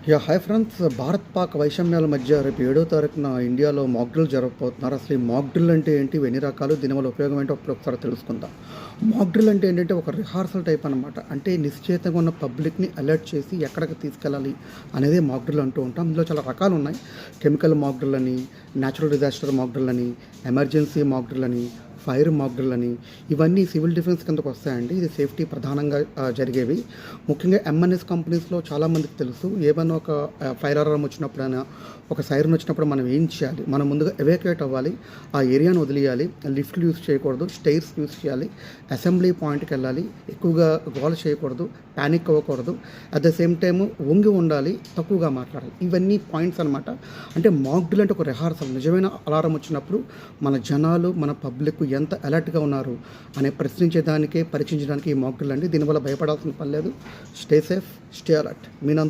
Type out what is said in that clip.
Hi friends. Bharat Pak వైషమ్యాల మధ్య రేపు 7వ తారీఖున ఇండియాలో మాక్ డ్రిల్ జరగబోతున్నారు. అసలు ఈ మాక్ డ్రిల్ అంటే ఏంటి, ఎన్ని రకాలు, దీనివల్ల ఉపయోగం ఏంటో ఒకసారి తెలుసుకుందాం. మాక్ డ్రిల్ అంటే ఏంటంటే ఒక రిహార్సల్ టైప్ అనమాట. అంటే నిశ్చేతంగా ఉన్న పబ్లిక్ని అలర్ట్ చేసి ఎక్కడికి తీసుకెళ్ళాలి అనేది మాక్ డ్రిల్ అంటూ ఉంటాం. ఇందులో చాలా రకాలు ఉన్నాయి. కెమికల్ మాక్ డ్రిల్ అని, న్యాచురల్ డిజాస్టర్ మాక్ డ్రిల్ అని, ఎమర్జెన్సీ మాక్ డ్రిల్ అని, ఫైర్ మాక్ డ్రిల్ అని, ఇవన్నీ సివిల్ డిఫెన్స్ కిందకు వస్తాయండి. ఇది సేఫ్టీ ప్రధానంగా జరిగేవి. ముఖ్యంగా ఎంఎన్ఎస్ కంపెనీస్లో చాలామందికి తెలుసు. ఏమైనా ఒక ఫైర్ అలారం వచ్చినప్పుడైనా, ఒక సైరన్ వచ్చినప్పుడు మనం ఏం చేయాలి, మనం ముందుగా ఎవాక్యుయేట్ అవ్వాలి, ఆ ఏరియాను వదిలేయాలి, లిఫ్ట్లు యూస్ చేయకూడదు, స్టైర్స్ యూస్ చేయాలి, అసెంబ్లీ పాయింట్కి వెళ్ళాలి, ఎక్కువగా గోల చేయకూడదు, ప్యానిక్ అవ్వకూడదు, అట్ ద సేమ్ టైము వంగి ఉండాలి, తక్కువగా మాట్లాడాలి. ఇవన్నీ పాయింట్స్ అనమాట. అంటే మాక్ డ్రిల్ అంటే ఒక రిహార్సల్. నిజమైన అలారం వచ్చినప్పుడు మన జనాలు, మన పబ్లిక్ ఎంత అలర్ట్గా ఉన్నారు అనే ప్రశ్నించేదానికే, పరీక్షించడానికి ఈ మాక్ డ్రిల్ అండి. దీనివల్ల భయపడాల్సిన పని లేదు. Stay safe, stay alert. మీ నందు